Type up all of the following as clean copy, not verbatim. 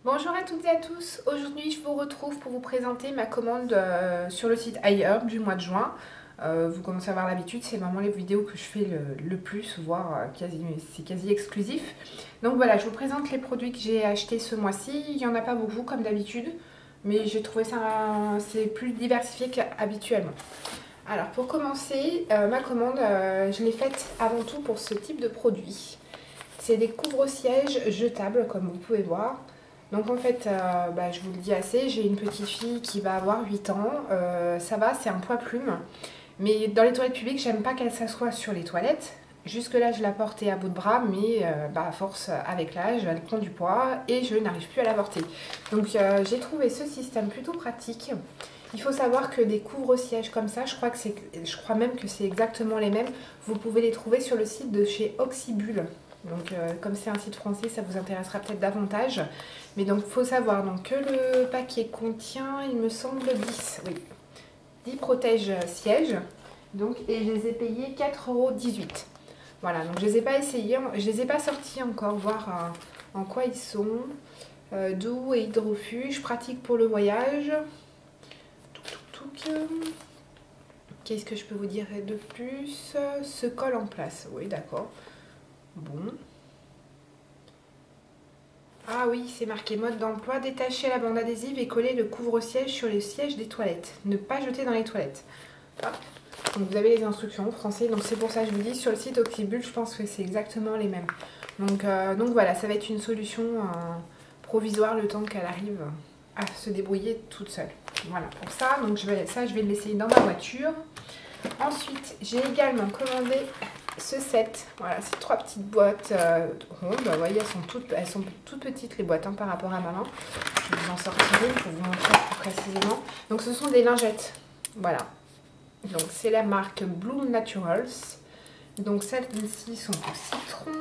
Bonjour à toutes et à tous, aujourd'hui je vous retrouve pour vous présenter ma commande sur le site iHerb du mois de juin. Vous commencez à avoir l'habitude, c'est vraiment les vidéos que je fais le plus, voire c'est quasi exclusif. Donc voilà, je vous présente les produits que j'ai achetés ce mois-ci. Il n'y en a pas beaucoup comme d'habitude, mais j'ai trouvé ça c'est plus diversifié qu'habituellement. Alors pour commencer, ma commande, je l'ai faite avant tout pour ce type de produit. C'est des couvre-sièges jetables comme vous pouvez voir. Donc en fait, je vous le dis assez, j'ai une petite fille qui va avoir 8 ans, ça va, c'est un poids plume. Mais dans les toilettes publiques, j'aime pas qu'elle s'assoie sur les toilettes. Jusque là, je la portais à bout de bras, mais à force, avec l'âge, elle prend du poids et je n'arrive plus à la porter. Donc j'ai trouvé ce système plutôt pratique. Il faut savoir que des couvre-sièges comme ça, je crois même que c'est exactement les mêmes. Vous pouvez les trouver sur le site de chez Oxybul. Donc comme c'est un site français, ça vous intéressera peut-être davantage. Mais donc il faut savoir donc, que le paquet contient, il me semble, 10, oui, 10 protège-sièges. Donc, et je les ai payés 4,18 €. Voilà, donc je les ai pas essayés, je les ai pas sortis encore, voir en quoi ils sont. Doux et hydrofuge, pratique pour le voyage. Qu'est-ce que je peux vous dire de plus? Se colle en place, oui d'accord. Bon. Ah oui, c'est marqué mode d'emploi, détacher la bande adhésive et coller le couvre-siège sur les sièges des toilettes. Ne pas jeter dans les toilettes. Hop. Donc vous avez les instructions en français, donc c'est pour ça que je vous dis sur le site Oxybul, je pense que c'est exactement les mêmes. Donc voilà, ça va être une solution provisoire le temps qu'elle arrive à se débrouiller toute seule. Voilà pour ça, donc je vais l'essayer dans ma voiture. Ensuite, j'ai également commandé ce set. Voilà, c'est 3 petites boîtes rondes. Vous voyez, elles sont toutes petites les boîtes par rapport à maman. Je vais vous en sortir une pour vous montrer plus précisément. Donc ce sont des lingettes. Voilà. Donc c'est la marque Bloom Naturals. Donc celles-ci sont au citron.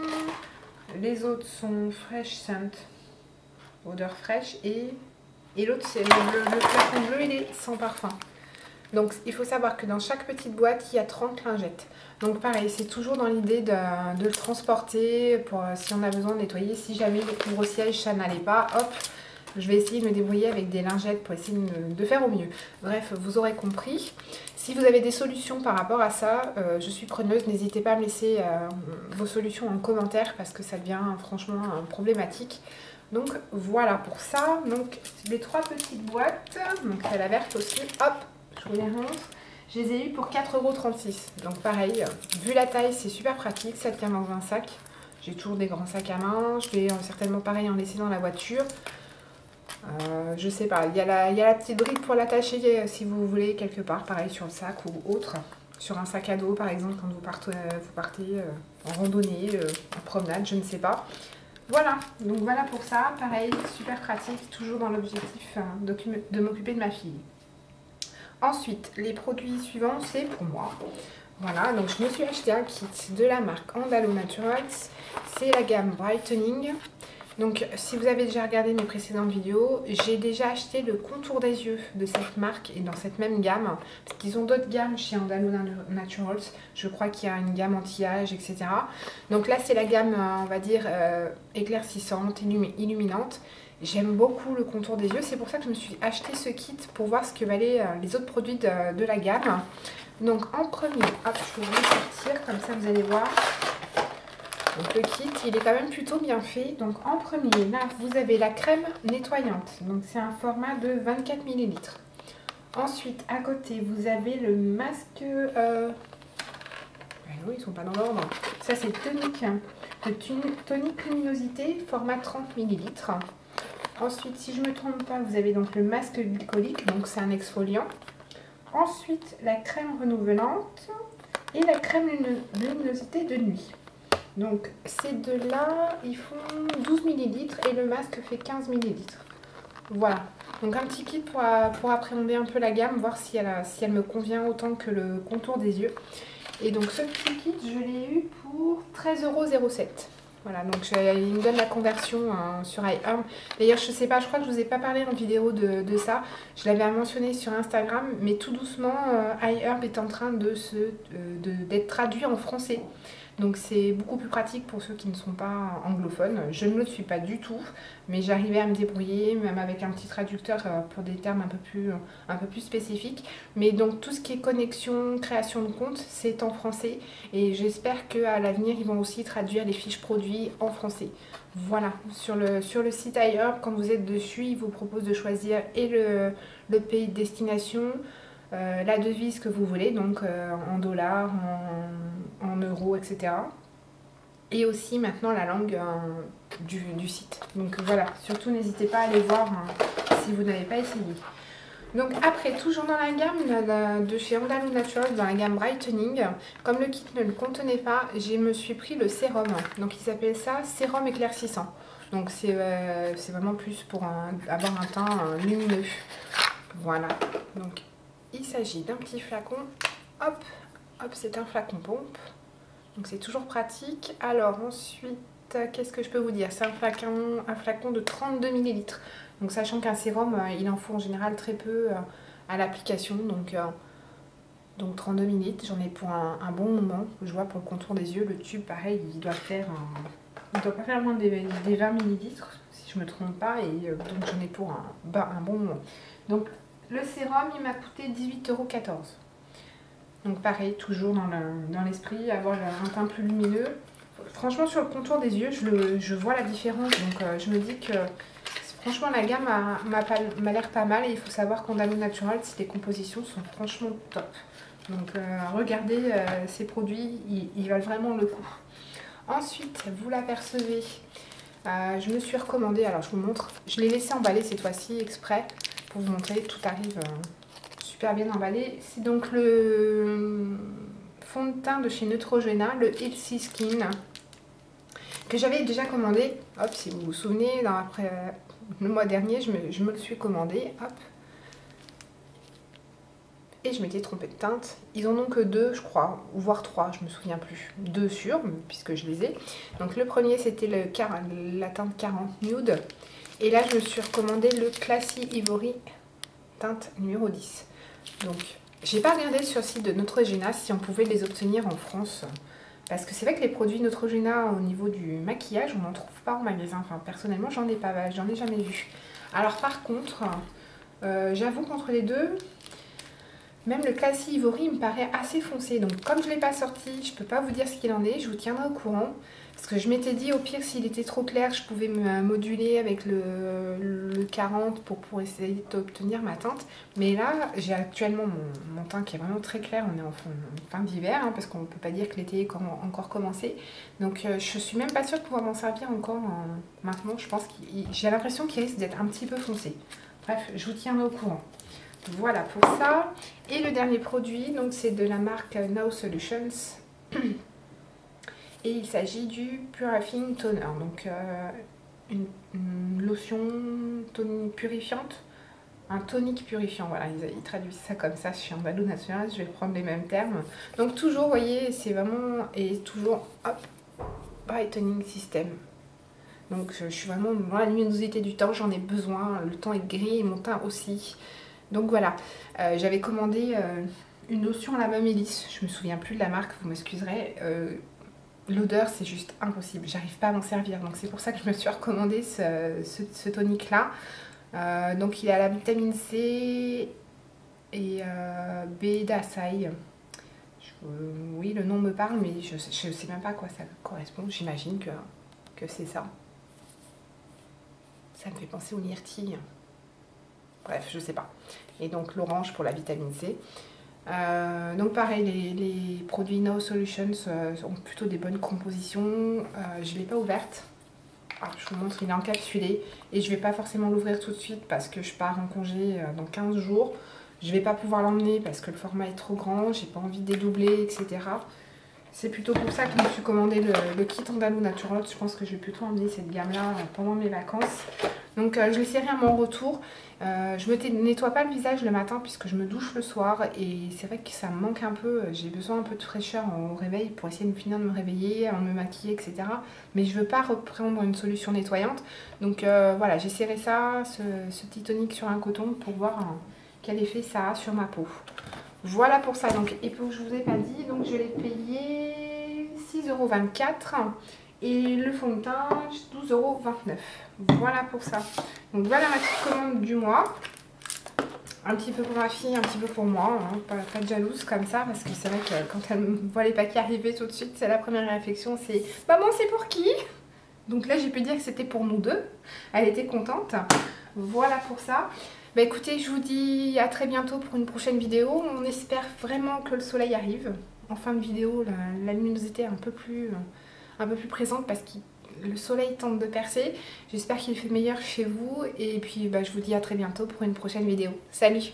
Les autres sont Fresh Scent, odeur fraîche. Et l'autre, c'est le flacon bleu, il est sans parfum. Donc il faut savoir que dans chaque petite boîte, il y a 30 lingettes. Donc pareil, c'est toujours dans l'idée de le transporter pour si on a besoin de nettoyer. Si jamais le couvre-siège, ça n'allait pas, hop, je vais essayer de me débrouiller avec des lingettes pour essayer de faire au mieux. Bref, vous aurez compris. Si vous avez des solutions par rapport à ça, je suis preneuse. N'hésitez pas à me laisser vos solutions en commentaire parce que ça devient franchement problématique. Donc voilà pour ça. Donc les 3 petites boîtes, donc c'est la verte aussi, hop. Je vous les montre. Je les ai eu pour 4,36 €. Donc pareil, vu la taille, c'est super pratique. Ça tient dans un sac. J'ai toujours des grands sacs à main. Je vais certainement pareil en laisser dans la voiture. Je sais pas. Il y a la petite bride pour l'attacher si vous voulez quelque part. Pareil sur le sac ou autre. Sur un sac à dos par exemple quand vous partez en randonnée, en promenade, je ne sais pas. Voilà. Donc voilà pour ça. Pareil, super pratique. Toujours dans l'objectif de m'occuper de ma fille. Ensuite, les produits suivants, c'est pour moi. Voilà, donc je me suis acheté un kit de la marque Andalo Naturals. C'est la gamme Brightening. Donc, si vous avez déjà regardé mes précédentes vidéos, j'ai déjà acheté le contour des yeux de cette marque et dans cette même gamme. Parce qu'ils ont d'autres gammes chez Andalo Naturals. Je crois qu'il y a une gamme anti-âge, etc. Donc là, c'est la gamme, on va dire, éclaircissante, illuminante. J'aime beaucoup le contour des yeux, c'est pour ça que je me suis acheté ce kit pour voir ce que valaient les autres produits de la gamme. Donc en premier, hop, je vais vous le sortir, comme ça vous allez voir. Donc le kit, il est quand même plutôt bien fait. Donc en premier, là, vous avez la crème nettoyante. Donc c'est un format de 24 ml. Ensuite, à côté, vous avez le masque... non, ils sont pas dans l'ordre. Ça, c'est tonique. Tonique luminosité, format 30 ml. Ensuite, si je ne me trompe pas, vous avez donc le masque glycolique, donc c'est un exfoliant. Ensuite, la crème renouvelante et la crème luminosité de nuit. Donc ces deux-là, ils font 12 ml et le masque fait 15 ml. Voilà, donc un petit kit pour appréhender un peu la gamme, voir si elle me convient autant que le contour des yeux. Et donc ce petit kit, je l'ai eu pour 13,07 €. Voilà, donc il me donne la conversion sur iHerb. D'ailleurs, je sais pas, je crois que je vous ai pas parlé en vidéo de ça. Je l'avais mentionné sur Instagram, mais tout doucement, iHerb est en train d'être traduit en français. Donc c'est beaucoup plus pratique pour ceux qui ne sont pas anglophones. Je ne le suis pas du tout, mais j'arrivais à me débrouiller, même avec un petit traducteur pour des termes un peu plus spécifiques. Mais donc tout ce qui est connexion, création de compte, c'est en français. Et j'espère qu'à l'avenir, ils vont aussi traduire les fiches produits en français. Voilà, sur le site iHerb, quand vous êtes dessus, il vous propose de choisir et le pays de destination, la devise que vous voulez, donc en dollars, en euros, etc. Et aussi maintenant la langue du site. Donc voilà, surtout n'hésitez pas à aller voir si vous n'avez pas essayé. Donc après, toujours dans la gamme de chez Andalou Naturals, dans la gamme Brightening, comme le kit ne le contenait pas, je me suis pris le sérum. Donc il s'appelle ça sérum éclaircissant. Donc c'est vraiment plus pour avoir un teint lumineux. Voilà. Donc il s'agit d'un petit flacon. Hop, hop, c'est un flacon pompe. Donc c'est toujours pratique. Alors ensuite, qu'est-ce que je peux vous dire? C'est un flacon de 32 ml. Donc sachant qu'un sérum, il en faut en général très peu à l'application. Donc 32 ml, j'en ai pour un bon moment. Je vois pour le contour des yeux, le tube pareil, il doit pas faire moins des 20 ml si je me trompe pas. Et donc j'en ai pour un bon moment. Donc le sérum, il m'a coûté 18,14 €. Donc pareil, toujours dans l'esprit, avoir un teint plus lumineux. Franchement, sur le contour des yeux, je vois la différence. Donc je me dis que franchement, la gamme m'a l'air pas mal. Et il faut savoir qu'Andalou Naturals, les compositions sont franchement top. Donc regardez ces produits, ils valent vraiment le coup. Ensuite, vous l'apercevez, je me suis recommandée, alors je vous montre. Je l'ai laissé emballer cette fois-ci exprès pour vous montrer, tout arrive super bien emballé. C'est donc le fond de teint de chez Neutrogena, le Healthy Skin, que j'avais déjà commandé. Hop, si vous vous souvenez, après le mois dernier, je me le suis commandé. Hop. Et je m'étais trompée de teinte. Ils en ont que 2, je crois, ou voire 3, je me souviens plus. 2 sûrs, puisque je les ai. Donc le premier, c'était la teinte 40 Nude. Et là, je me suis recommandé le Classy Ivory, teinte numéro 10. Donc, j'ai pas regardé sur le site de Neutrogena si on pouvait les obtenir en France. Parce que c'est vrai que les produits Neutrogena au niveau du maquillage, on n'en trouve pas en magasin. Enfin, personnellement, j'en ai jamais vu. Alors par contre, j'avoue qu'entre les deux, même le Classy Ivory me paraît assez foncé. Donc comme je ne l'ai pas sorti, je peux pas vous dire ce qu'il en est. Je vous tiendrai au courant. Parce que je m'étais dit, au pire, s'il était trop clair, je pouvais me moduler avec le 40 pour essayer d'obtenir ma teinte. Mais là, j'ai actuellement mon teint qui est vraiment très clair. On est en fin d'hiver, hein, parce qu'on ne peut pas dire que l'été est encore commencé. Donc je suis même pas sûre de pouvoir m'en servir encore maintenant. Je pense j'ai l'impression qu'il risque d'être un petit peu foncé. Bref, je vous tiendrai au courant. Voilà pour ça. Et le dernier produit, donc c'est de la marque Now Solutions. Et il s'agit du Purifying Toner, donc une lotion purifiante, un tonique purifiant, voilà, ils traduisent ça comme ça chez Andalou Naturals, je vais prendre les mêmes termes. Donc toujours, vous voyez, c'est vraiment, et toujours, hop, brightening system. Donc je suis vraiment dans la luminosité du temps, j'en ai besoin, le temps est gris et mon teint aussi. Donc voilà, j'avais commandé une lotion à la Mamélis, je me souviens plus de la marque, vous m'excuserez. L'odeur, c'est juste impossible, j'arrive pas à m'en servir, donc c'est pour ça que je me suis recommandé ce tonique là. Donc il a la vitamine C et B d'Açaï. Oui, le nom me parle, mais je sais même pas à quoi ça correspond. J'imagine que c'est ça. Ça me fait penser au myrtille. Bref, je sais pas. Et donc l'orange pour la vitamine C. Donc pareil, les produits Now Solutions ont plutôt des bonnes compositions. Je ne l'ai pas ouverte. Alors, je vous montre, il est encapsulé. Et je ne vais pas forcément l'ouvrir tout de suite parce que je pars en congé dans 15 jours. Je ne vais pas pouvoir l'emmener parce que le format est trop grand. J'ai pas envie de dédoubler, etc. C'est plutôt pour ça que je me suis commandé le kit Andalou Naturals. Je pense que je vais plutôt emmener cette gamme-là pendant mes vacances. Donc je l'essaierai à mon retour. Je me nettoie pas le visage le matin puisque je me douche le soir. Et c'est vrai que ça me manque un peu. J'ai besoin un peu de fraîcheur au réveil pour essayer de finir de me réveiller, de me maquiller, etc. Mais je veux pas reprendre une solution nettoyante. Donc voilà, j'essaierai ça, ce petit tonique sur un coton pour voir quel effet ça a sur ma peau. Voilà pour ça. Donc, et pour je vous ai pas dit, donc je l'ai payé 6,50 6,24 € et le fond de teint 12,29 €. Voilà pour ça. Donc voilà ma petite commande du mois. Un petit peu pour ma fille, un petit peu pour moi, hein. Pas de jalouse comme ça, parce que c'est vrai que quand elle me voit les paquets arriver tout de suite, c'est la première réflexion, c'est « Maman, c'est pour qui ?» Donc là, j'ai pu dire que c'était pour nous deux. Elle était contente. Voilà pour ça. Bah écoutez, je vous dis à très bientôt pour une prochaine vidéo. On espère vraiment que le soleil arrive. En fin de vidéo, la luminosité est un peu plus présente parce que le soleil tente de percer. J'espère qu'il fait meilleur chez vous. Et puis bah, je vous dis à très bientôt pour une prochaine vidéo. Salut!